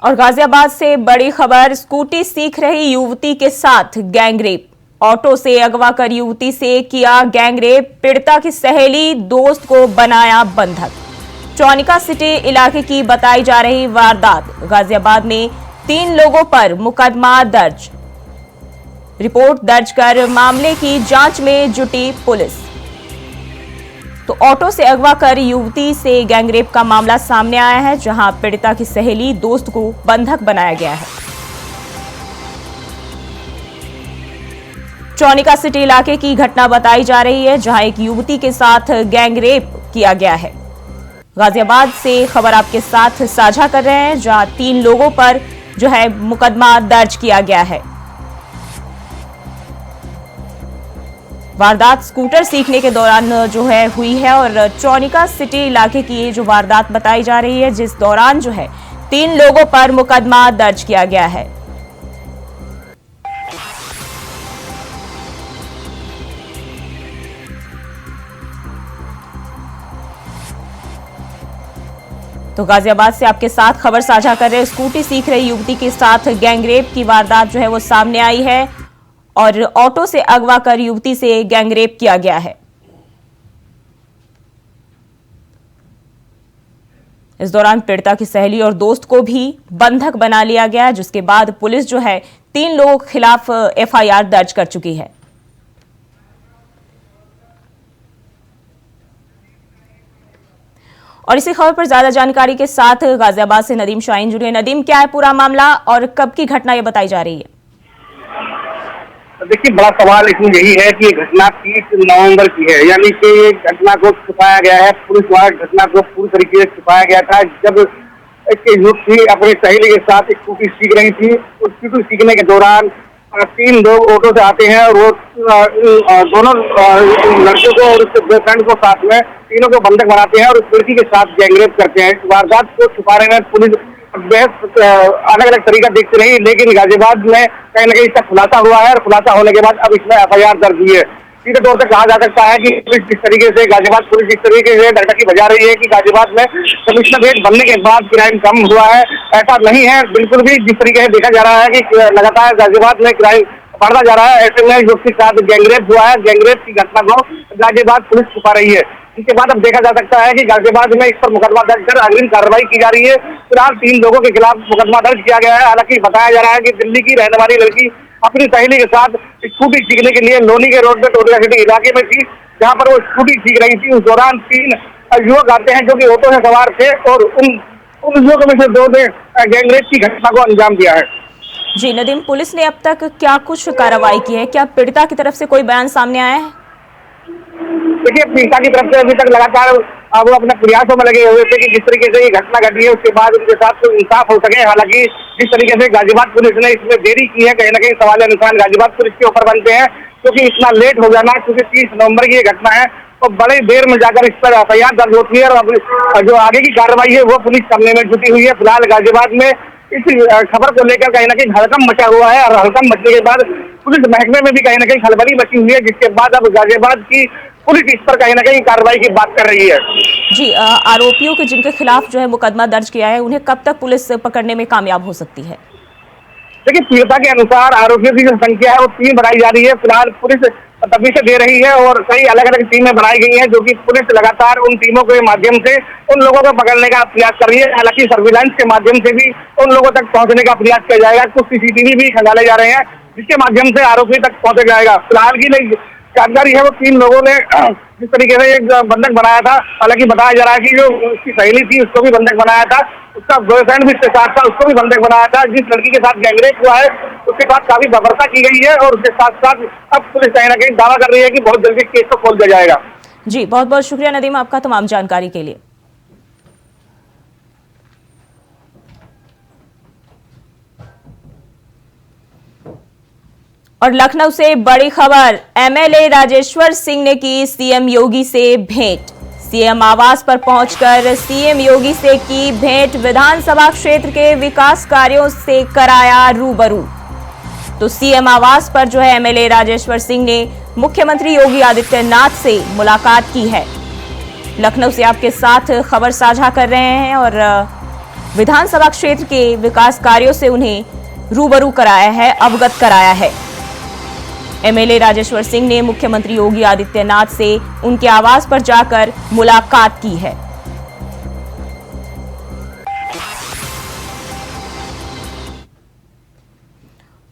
और गाजियाबाद से बड़ी खबर, स्कूटी सीख रही युवती के साथ गैंगरेप। ऑटो से अगवा कर युवती से किया गैंगरेप। पीड़िता की सहेली दोस्त को बनाया बंधक। चौनिका सिटी इलाके की बताई जा रही वारदात। गाजियाबाद में 3 लोगों पर मुकदमा दर्ज। रिपोर्ट दर्ज कर मामले की जांच में जुटी पुलिस। तो ऑटो से अगवा कर युवती से गैंगरेप का मामला सामने आया है, जहां पीड़िता की सहेली दोस्त को बंधक बनाया गया है। चौनिका सिटी इलाके की घटना बताई जा रही है, जहां एक युवती के साथ गैंगरेप किया गया है। गाजियाबाद से खबर आपके साथ साझा कर रहे हैं, जहां 3 लोगों पर जो है मुकदमा दर्ज किया गया है। वारदात स्कूटर सीखने के दौरान जो है हुई है और चौनिका सिटी इलाके की ये जो वारदात बताई जा रही है, जिस दौरान जो है 3 लोगों पर मुकदमा दर्ज किया गया है। तो गाजियाबाद से आपके साथ खबर साझा कर रहे हैं। स्कूटी सीख रही युवती के साथ गैंगरेप की वारदात जो है वो सामने आई है और ऑटो से अगवा कर युवती से गैंगरेप किया गया है। इस दौरान पीड़िता की सहेली और दोस्त को भी बंधक बना लिया गया, जिसके बाद पुलिस जो है 3 लोगों के खिलाफ FIR दर्ज कर चुकी है। और इसी खबर पर ज्यादा जानकारी के साथ गाजियाबाद से नदीम शाहीन जुड़े। नदीम, क्या है पूरा मामला और कब की घटना ये बताई जा रही है? देखिए, बड़ा सवाल इसमें यही है कि ये घटना 30 नवंबर की है, यानी कि ये घटना को छुपाया गया है। पुलिस द्वारा घटना को पूरी तरीके से छुपाया गया था। जब एक युवती अपनी सहेली के साथ एक स्कूटी सीख रही थी, उस स्कूटी सीखने के दौरान 3 लोग ऑटो से आते हैं और वो दोनों लड़कियों को और उसके बॉयफ्रेंड को साथ में तीनों को बंधक बनाते हैं और उस लड़की के साथ गैंगरेप करते हैं। इस वारदात को छुपाने में पुलिस बेहद अलग अलग तरीका देखती रही, लेकिन गाजियाबाद में कहीं न कहीं इसका खुलासा हुआ है और खुलासा होने के बाद अब इसमें FIR दर्ज हुई है। सीधे तौर पर कहा जा सकता है कि पुलिस जिस तरीके से गाजियाबाद पुलिस जिस तरीके से डरडकी बजा रही है कि गाजियाबाद में कमिश्नरेट बनने के बाद क्राइम कम हुआ है, ऐसा नहीं है बिल्कुल भी। जिस तरीके से देखा जा रहा है कि लगातार गाजियाबाद में क्राइम बढ़ता जा रहा है, ऐसे में युवती के साथ गैंगरेप हुआ है। गैंगरेप की घटना को गाजियाबाद पुलिस छुपा रही है। इसके बाद अब देखा जा सकता है कि गाजियाबाद में इस पर मुकदमा दर्ज कर अग्रिम कार्रवाई की जा रही है। फिलहाल 3 लोगों के खिलाफ मुकदमा दर्ज किया गया है। हालांकि बताया जा रहा है कि दिल्ली की रहने वाली लड़की अपनी सहेली के साथ स्कूटी सीखने के लिए लोनी के रोड पे चौनिका सिटी इलाके में थी, जहां पर वो स्कूटी सीख रही थी। उस दौरान 3 युवक आते हैं जो कि ऑटो से सवार थे और उन युवकों में से 2 ने गैंगरेप की घटना को अंजाम दिया है। जी नदीम, पुलिस ने अब तक क्या कुछ कार्रवाई की है? क्या पीड़िता की तरफ से कोई बयान सामने आया है? देखिए, पीड़िता की तरफ से अभी तक लगातार वो अपने प्रयासों में लगे हुए थे कि जिस तरीके से ये घटना घटी है उसके बाद उनके साथ कोई इंसाफ हो सके। हालांकि जिस तरीके से गाजियाबाद पुलिस ने इसमें देरी की है, कहीं न कहीं सवाल निशान गाजियाबाद पुलिस के ऊपर बनते हैं, क्योंकि इतना लेट हो जाना, क्योंकि 30 नवंबर की ये घटना है तो बड़ी देर में जाकर इस पर FIR दर्ज होती है और जो आगे की कार्रवाई है वो पुलिस करने में जुटी हुई है। फिलहाल गाजियाबाद में इस खबर को लेकर कहीं न कहीं हड़कंप मचा हुआ है और हड़कंप मचने के बाद पुलिस महकमे में भी कहीं न कहीं खलबली मची हुई है, जिसके बाद अब गाजियाबाद की पुलिस इस पर कहीं न कहीं कार्रवाई की बात कर रही है। जी, आरोपियों के जिनके खिलाफ जो है मुकदमा दर्ज किया है, उन्हें कब तक पुलिस पकड़ने में कामयाब हो सकती है? देखिए, पीड़िता के अनुसार आरोपियों की जो संख्या है वो 3 बनाई जा रही है। फिलहाल पुलिस तफतीश दे रही है और कई अलग अलग टीमें बनाई गई हैं, जो कि पुलिस लगातार उन टीमों के माध्यम से उन लोगों को पकड़ने का प्रयास कर रही है। हालांकि सर्विलांस के माध्यम से भी उन लोगों तक पहुंचने का प्रयास किया जाएगा। कुछ CCTV भी खंगाले जा रहे हैं, जिसके माध्यम से आरोपी तक पहुंचा जाएगा। फिलहाल की नई जानकारी है वो 3 लोगों ने जिस तरीके से एक बंधक बनाया था। हालांकि बताया जा रहा है कि जो उसकी सहेली थी उसको भी बंधक बनाया था, उसका बॉयफ्रेंड भी उसके साथ था, उसको भी बंधक बनाया था। जिस लड़की के साथ गैंगरेप हुआ है उसके साथ काफी बर्बरता की गई है और उसके साथ साथ अब पुलिस कहीं न कहीं दावा कर रही है कि बहुत जल्दी केस को खोल दिया जाएगा। जी, बहुत बहुत शुक्रिया नदीम आपका तमाम जानकारी के लिए। और लखनऊ से बड़ी खबर, MLA राजेश्वर सिंह ने की CM योगी से भेंट। CM आवास पर पहुंचकर CM योगी से की भेंट। विधानसभा क्षेत्र के विकास कार्यों से कराया रूबरू। तो CM आवास पर जो है MLA राजेश्वर सिंह ने मुख्यमंत्री योगी आदित्यनाथ से मुलाकात की है। लखनऊ से आपके साथ खबर साझा कर रहे हैं और विधानसभा क्षेत्र के विकास कार्यों से उन्हें रूबरू कराया है, अवगत कराया है। एमएलए राजेश्वर सिंह ने मुख्यमंत्री योगी आदित्यनाथ से उनके आवास पर जाकर मुलाकात की है।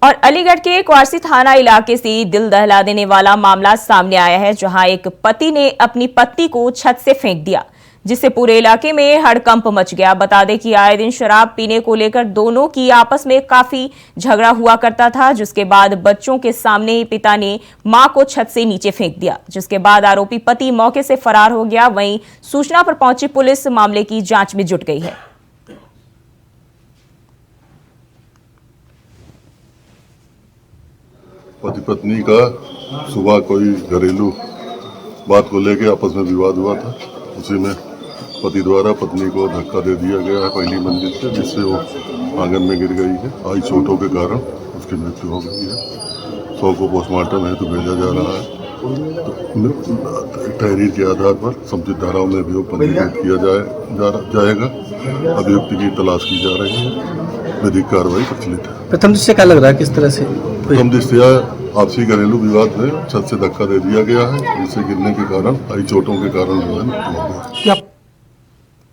और अलीगढ़ के क्वारसी थाना इलाके से दिल दहला देने वाला मामला सामने आया है, जहां एक पति ने अपनी पत्नी को छत से फेंक दिया, जिससे पूरे इलाके में हड़कंप मच गया। बता दें कि आए दिन शराब पीने को लेकर दोनों की आपस में काफी झगड़ा हुआ करता था, जिसके बाद बच्चों के सामने ही पिता ने मां को छत से नीचे फेंक दिया, जिसके बाद आरोपी पति मौके से फरार हो गया। वहीं सूचना पर पहुंची पुलिस मामले की जांच में जुट गई है। पति पत्नी का सुबह कोई घरेलू बात को लेकर आपस में विवाद हुआ था। उसी में पति द्वारा पत्नी को धक्का दे दिया गया है पहली मंजिल से, जिससे वो आंगन में गिर गई है। आई चोटों के कारण उसकी मृत्यु हो गई है। 100 को पोस्टमार्टम है तो भेजा जा रहा है। तो तहरीर के आधार पर समुचित धाराओं में अभियोग पंजीकृत किया जाएगा। अभियुक्त की तलाश की जा रही है। विधिक कार्रवाई प्रचलित है। प्रथम दृष्टया क्या लग रहा है, किस तरह से? प्रथम दृष्टया आपसी घरेलू विवाद में छत से धक्का दे दिया गया है, जिससे गिरने के कारण आई चोटों के कारण जो है मृत्यु हो गई।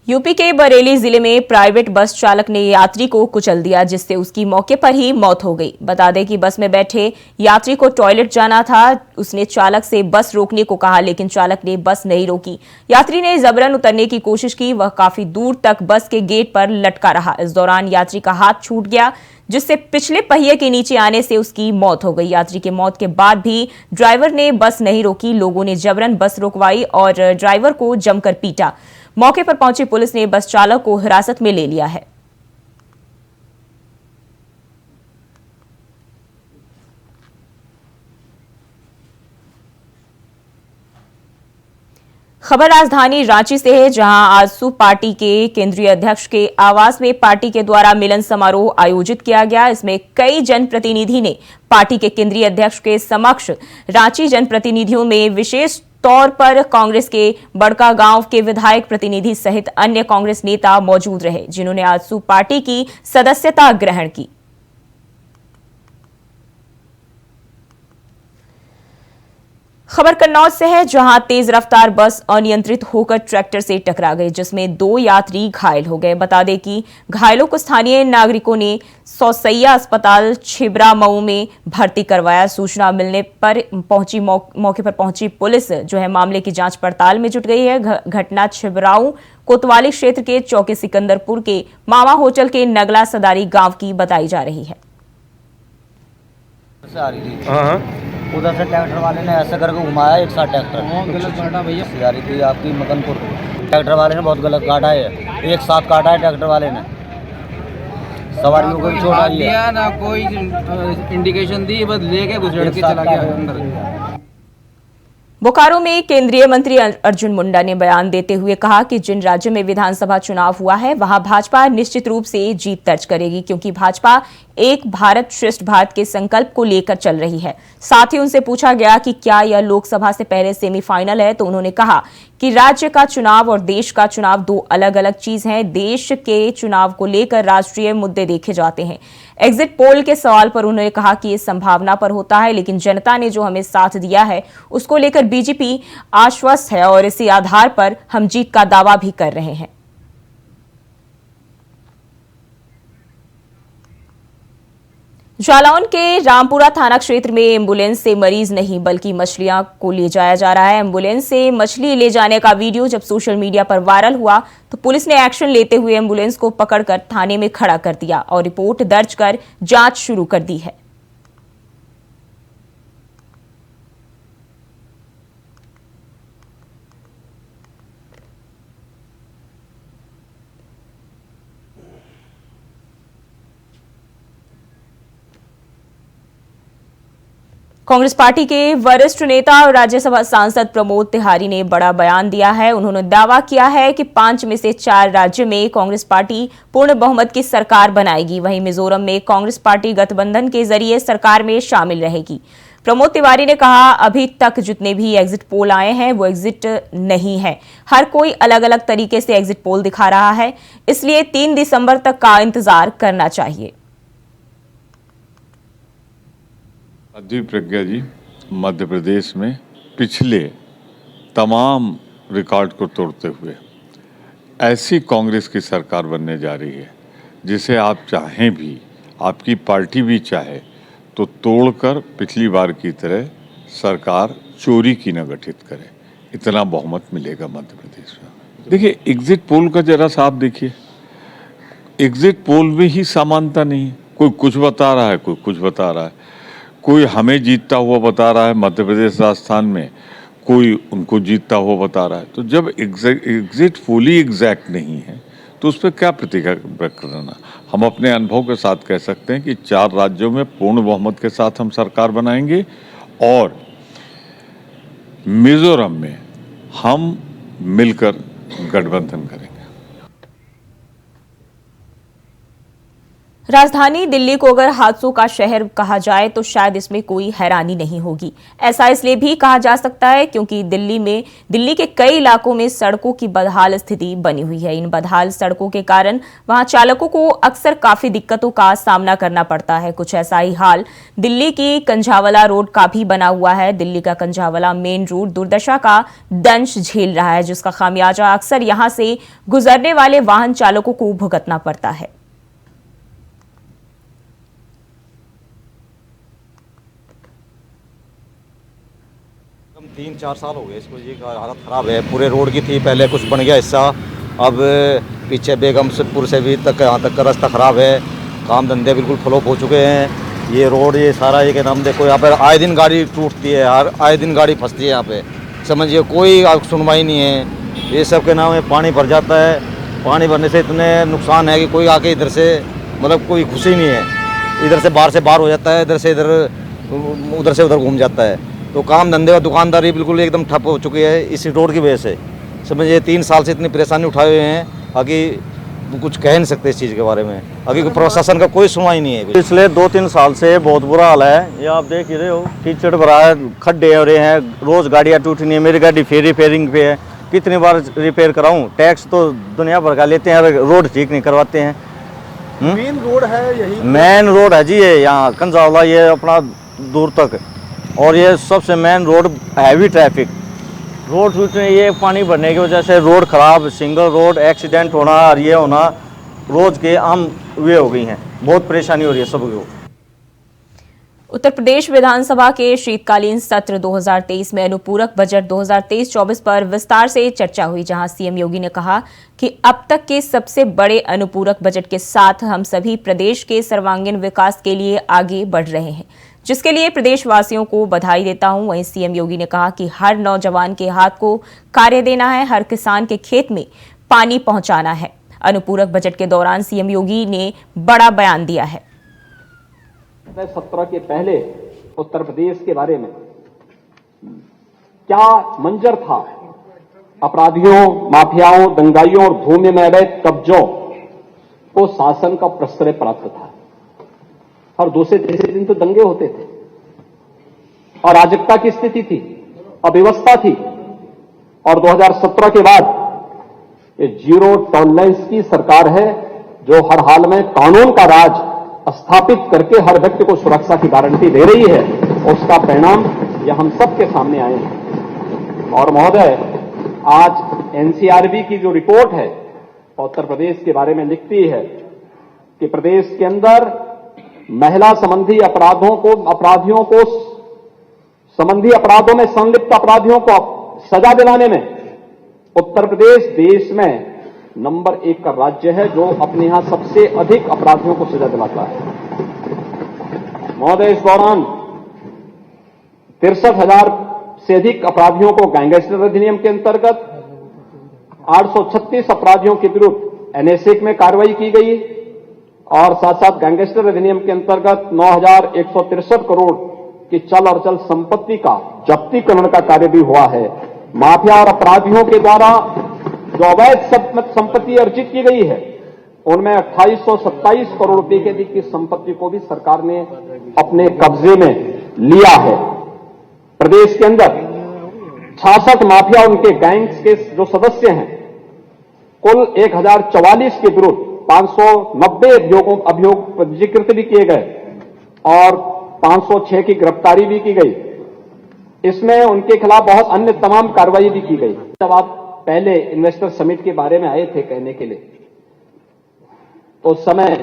यूपी के बरेली जिले में प्राइवेट बस चालक ने यात्री को कुचल दिया, जिससे उसकी मौके पर ही मौत हो गई। बता दें कि बस में बैठे यात्री को टॉयलेट जाना था। उसने चालक से बस रोकने को कहा, लेकिन चालक ने बस नहीं रोकी। यात्री ने जबरन उतरने की कोशिश की। वह काफी दूर तक बस के गेट पर लटका रहा। इस दौरान यात्री का हाथ छूट गया, जिससे पिछले पहिए के नीचे आने से उसकी मौत हो गई। यात्री की मौत के बाद भी ड्राइवर ने बस नहीं रोकी। लोगों ने जबरन बस रुकवाई और ड्राइवर को जमकर पीटा। मौके पर पहुंची पुलिस ने बस चालक को हिरासत में ले लिया है। खबर राजधानी रांची से है, जहां आजसू पार्टी के केंद्रीय अध्यक्ष के आवास में पार्टी के द्वारा मिलन समारोह आयोजित किया गया। इसमें कई जनप्रतिनिधि ने पार्टी के केंद्रीय अध्यक्ष के समक्ष रांची जनप्रतिनिधियों में विशेष तौर पर कांग्रेस के बड़का गांव के विधायक प्रतिनिधि सहित अन्य कांग्रेस नेता मौजूद रहे, जिन्होंने आजसू पार्टी की सदस्यता ग्रहण की। खबर कन्नौज से है, जहां तेज रफ्तार बस अनियंत्रित होकर ट्रैक्टर से टकरा गई, जिसमें 2 यात्री घायल हो गए। बता दें कि घायलों को स्थानीय नागरिकों ने सौसैया अस्पताल छिबरा मऊ में भर्ती करवाया। सूचना मिलने पर मौके पर पहुंची पुलिस जो है मामले की जांच पड़ताल में जुट गई है। घटना छिबराऊ कोतवाली क्षेत्र के चौके सिकंदरपुर के मामा होटल के नगला सदारी गांव की बताई जा रही है। उधर से ट्रैक्टर वाले ने ऐसे करके घुमाया, एक साथ ट्रैक्टर गलत काटा भैया। सियारी थी आपकी मदनपुर। ट्रैक्टर वाले ने बहुत गलत काटा है, एक साथ काटा है ट्रैक्टर वाले ने। सवारियों को भी चोट आई है ना, कोई इंडिकेशन दी, बस लेके गुजर के चला गया अंदर। बोकारो में केंद्रीय मंत्री अर्जुन मुंडा ने बयान देते हुए कहा कि जिन राज्यों में विधानसभा चुनाव हुआ है, वहां भाजपा निश्चित रूप से जीत दर्ज करेगी, क्योंकि भाजपा एक भारत श्रेष्ठ भारत के संकल्प को लेकर चल रही है। साथ ही उनसे पूछा गया कि क्या यह लोकसभा से पहले सेमीफाइनल है, तो उन्होंने कहा कि राज्य का चुनाव और देश का चुनाव 2 अलग अलग चीज हैं। देश के चुनाव को लेकर राष्ट्रीय मुद्दे देखे जाते हैं। एग्जिट पोल के सवाल पर उन्होंने कहा कि ये संभावना पर होता है, लेकिन जनता ने जो हमें साथ दिया है उसको लेकर बीजेपी आश्वस्त है और इसी आधार पर हम जीत का दावा भी कर रहे हैं। जालौन के रामपुरा थाना क्षेत्र में एम्बुलेंस से मरीज नहीं बल्कि मछलियां को ले जाया जा रहा है। एम्बुलेंस से मछली ले जाने का वीडियो जब सोशल मीडिया पर वायरल हुआ तो पुलिस ने एक्शन लेते हुए एम्बुलेंस को पकड़कर थाने में खड़ा कर दिया और रिपोर्ट दर्ज कर जांच शुरू कर दी है। कांग्रेस पार्टी के वरिष्ठ नेता और राज्यसभा सांसद प्रमोद तिहारी ने बड़ा बयान दिया है। उन्होंने दावा किया है कि 5 में से 4 राज्य में कांग्रेस पार्टी पूर्ण बहुमत की सरकार बनाएगी। वहीं मिजोरम में कांग्रेस पार्टी गठबंधन के जरिए सरकार में शामिल रहेगी। प्रमोद तिवारी ने कहा, अभी तक जितने भी एग्जिट पोल आए हैं वो एग्जिट नहीं है। हर कोई अलग अलग तरीके से एग्जिट पोल दिखा रहा है, इसलिए 3 दिसंबर तक का इंतजार करना चाहिए। साध्वी प्रज्ञा जी, मध्य प्रदेश में पिछले तमाम रिकॉर्ड को तोड़ते हुए ऐसी कांग्रेस की सरकार बनने जा रही है जिसे आप चाहें भी, आपकी पार्टी भी चाहे तो तोड़कर पिछली बार की तरह सरकार चोरी की न गठित करे। इतना बहुमत मिलेगा मध्य प्रदेश में। देखिए, एग्जिट पोल का जरा सा आप देखिए, एग्जिट पोल में ही समानता नहीं है। कोई कुछ बता रहा है, कोई कुछ बता रहा है। कोई हमें जीतता हुआ बता रहा है मध्य प्रदेश राजस्थान में, कोई उनको जीतता हुआ बता रहा है। तो जब एग्जिट पोल ही एग्जैक्ट नहीं है तो उस पर क्या प्रतिक्रिया व्यक्त करना। हम अपने अनुभव के साथ कह सकते हैं कि 4 राज्यों में पूर्ण बहुमत के साथ हम सरकार बनाएंगे और मिजोरम में हम मिलकर गठबंधन करेंगे। राजधानी दिल्ली को अगर हादसों का शहर कहा जाए तो शायद इसमें कोई हैरानी नहीं होगी। ऐसा इसलिए भी कहा जा सकता है क्योंकि दिल्ली के कई इलाकों में सड़कों की बदहाल स्थिति बनी हुई है। इन बदहाल सड़कों के कारण वहां चालकों को अक्सर काफी दिक्कतों का सामना करना पड़ता है। कुछ ऐसा ही हाल दिल्ली की कंझावला रोड का भी बना हुआ है। दिल्ली का कंझावला मेन रोड दुर्दशा का दंश झेल रहा है, जिसका खामियाजा अक्सर यहां से गुजरने वाले वाहन चालकों को भुगतना पड़ता है। 3-4 साल हो गए इसको, ये हालत ख़राब है। पूरे रोड की थी, पहले कुछ बन गया हिस्सा, अब पीछे बेगमपुर से भी तक यहाँ तक का रास्ता ख़राब है। काम धंधे बिल्कुल फ्लॉप हो चुके हैं। ये रोड, ये सारा, ये क्या नाम, देखो यहाँ पर आए दिन गाड़ी टूटती है, हर आए दिन गाड़ी फंसती है यहाँ पे, समझिए कोई सुनवाई नहीं है। ये सब के नाम है, पानी भर जाता है। पानी भरने से इतने नुकसान है कि कोई आके इधर से, मतलब कोई खुशी नहीं है। इधर से बाहर हो जाता है, इधर से इधर, उधर से उधर घूम जाता है। तो काम धंधे और दुकानदारी बिल्कुल एकदम ठप हो चुकी है इस रोड की वजह से। समझिए 3 साल से इतनी परेशानी उठाए हुए हैं, आगे कुछ कह नहीं सकते इस चीज़ के बारे में। आगे प्रशासन का कोई सुनवाई नहीं है। पिछले 2-3 साल से बहुत बुरा हाल है। ये आप देख ही रहे हो, कीचड़ भरा है, खड्डे हो रहे हैं, रोज़ गाड़ियाँ टूट रही है। मेरी गाड़ी रिपेयरिंग पे है, कितनी बार रिपेयर कराऊँ। टैक्स तो दुनिया भर का लेते हैं, रोड ठीक नहीं करवाते हैं। मेन रोड है यही, मेन रोड है जी ये, यहाँ कंझावला ये अपना दूर तक, और ये सबसे main road, heavy traffic road टूटने, ये पानी भरने की वजह से रोड खराब, सिंगल रोड, एक्सीडेंट होना और ये होना रोज के आम वे हो गई हैं। बहुत परेशानी हो रही है सबको। उत्तर प्रदेश विधानसभा के शीतकालीन सत्र 2023 में अनुपूरक बजट 2023-24 पर विस्तार से चर्चा हुई, जहां सीएम योगी ने कहा कि अब तक के सबसे बड़े अनुपूरक बजट के साथ हम सभी प्रदेश के सर्वांगीण विकास के लिए आगे बढ़ रहे हैं, जिसके लिए प्रदेशवासियों को बधाई देता हूं। वहीं सीएम योगी ने कहा कि हर नौजवान के हाथ को कार्य देना है, हर किसान के खेत में पानी पहुंचाना है। अनुपूरक बजट के दौरान सीएम योगी ने बड़ा बयान दिया है। 17 के पहले उत्तर प्रदेश के बारे में क्या मंजर था। अपराधियों, माफियाओं, दंगाइयों और भूमि में अवैध कब्जों को शासन का प्रश्रय प्राप्त था। और दूसरे तीसरे दिन तो दंगे होते थे, अराजकता की स्थिति थी, अव्यवस्था थी। और 2017 के बाद ये जीरो टॉलरेंस की सरकार है, जो हर हाल में कानून का राज स्थापित करके हर व्यक्ति को सुरक्षा की गारंटी दे रही है। उसका परिणाम यह हम सबके सामने आए हैं। और महोदय, आज एनसीआरबी की जो रिपोर्ट है उत्तर प्रदेश के बारे में लिखती है कि प्रदेश के अंदर महिला संबंधी अपराधियों को संबंधी अपराधों में संलिप्त अपराधियों को सजा दिलाने में उत्तर प्रदेश देश में नंबर 1 का राज्य है, जो अपने यहां सबसे अधिक अपराधियों को सजा दिलाता है। महोदय, इस दौरान 63,000 से अधिक अपराधियों को गैंगस्टर अधिनियम के अंतर्गत, 836 अपराधियों के विरुद्ध एनएसए में कार्रवाई की गई और साथ साथ गैंगस्टर अधिनियम के अंतर्गत 9,163 करोड़ की चल और चल संपत्ति का जब्तीकरण का कार्य भी हुआ है। माफिया और अपराधियों के द्वारा जो अवैध संपत्ति अर्जित की गई है, उनमें 2827 करोड़ रुपए के अधिक की संपत्ति को भी सरकार ने अपने कब्जे में लिया है। प्रदेश के अंदर 66 माफिया उनके गैंग्स के जो सदस्य हैं, कुल 1044 के विरुद्ध 590 अभियोग पंजीकृत भी किए गए और 506 की गिरफ्तारी भी की गई। इसमें उनके खिलाफ बहुत अन्य तमाम कार्रवाई भी की गई। जब आप पहले इन्वेस्टर समिट के बारे में आए थे कहने के लिए, तो उस समय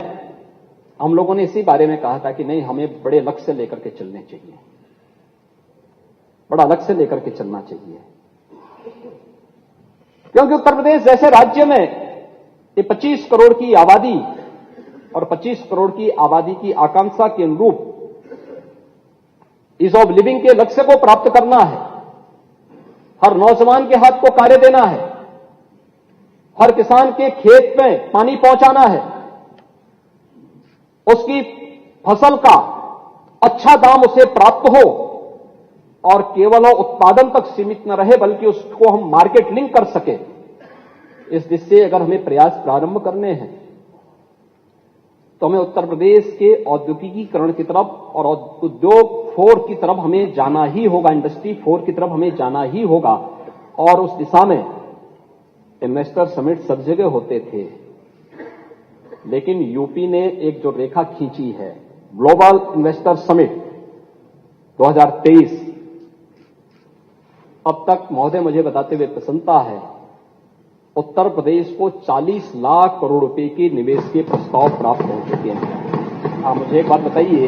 हम लोगों ने इसी बारे में कहा था कि नहीं, हमें बड़े लक्ष्य लेकर के चलने चाहिए, बड़ा लक्ष्य लेकर के चलना चाहिए, क्योंकि उत्तर प्रदेश जैसे राज्य में ये 25 करोड़ की आबादी और 25 करोड़ की आबादी की आकांक्षा के अनुरूप ईज ऑफ लिविंग के लक्ष्य को प्राप्त करना है, हर नौजवान के हाथ को कार्य देना है, हर किसान के खेत में पानी पहुंचाना है, उसकी फसल का अच्छा दाम उसे प्राप्त हो और केवल उत्पादन तक सीमित न रहे बल्कि उसको हम मार्केट लिंक कर सके। इस दिशा से अगर हमें प्रयास प्रारंभ करने हैं तो हमें उत्तर प्रदेश के औद्योगिकीकरण की तरफ और उद्योग 4 की तरफ हमें जाना ही होगा, इंडस्ट्री 4 की तरफ हमें जाना ही होगा। और उस दिशा में इन्वेस्टर समिट सब जगह होते थे, लेकिन यूपी ने एक जो रेखा खींची है, ग्लोबल इन्वेस्टर समिट 2023, अब तक महोदय मुझे बताते हुए प्रसन्नता है, उत्तर प्रदेश को 40 लाख करोड़ रुपए के निवेश के प्रस्ताव प्राप्त हो चुके हैं। आप मुझे एक बात बताइए,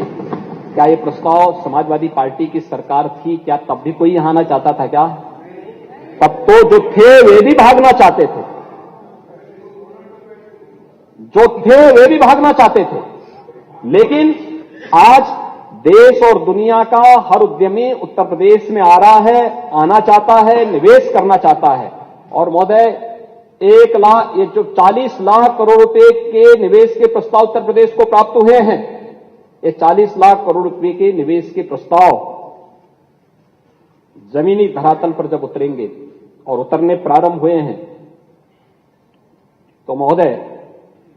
क्या ये प्रस्ताव समाजवादी पार्टी की सरकार थी, क्या तब भी कोई यहां आना चाहता था क्या? तब तो जो थे वे भी भागना चाहते थे, जो थे वे भी भागना चाहते थे। लेकिन आज देश और दुनिया का हर उद्यमी उत्तर प्रदेश में आ रहा है, आना चाहता है, निवेश करना चाहता है। और महोदय, 1 लाख, ये जो 40 लाख करोड़ रुपए के निवेश के प्रस्ताव उत्तर प्रदेश को प्राप्त हुए हैं, ये 40 लाख करोड़ रुपए के निवेश के प्रस्ताव जमीनी धरातल पर जब उतरेंगे और उतरने प्रारंभ हुए हैं, तो महोदय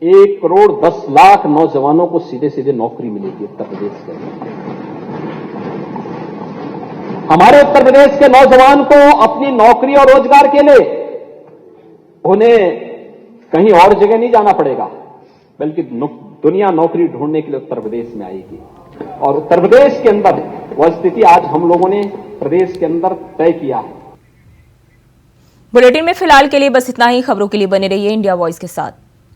1 करोड़ 10 लाख नौजवानों को सीधे सीधे नौकरी मिलेगी उत्तर प्रदेश के अंदर। हमारे उत्तर प्रदेश के नौजवान को अपनी नौकरी और रोजगार के लिए उन्हें कहीं और जगह नहीं जाना पड़ेगा, बल्कि दुनिया नौकरी ढूंढने के लिए उत्तर प्रदेश में आएगी। और उत्तर प्रदेश के अंदर वह स्थिति आज हम लोगों ने प्रदेश के अंदर तय किया है। बुलेटिन में फिलहाल के लिए बस इतना ही। खबरों के लिए बने रहिए इंडिया वॉइस के साथ।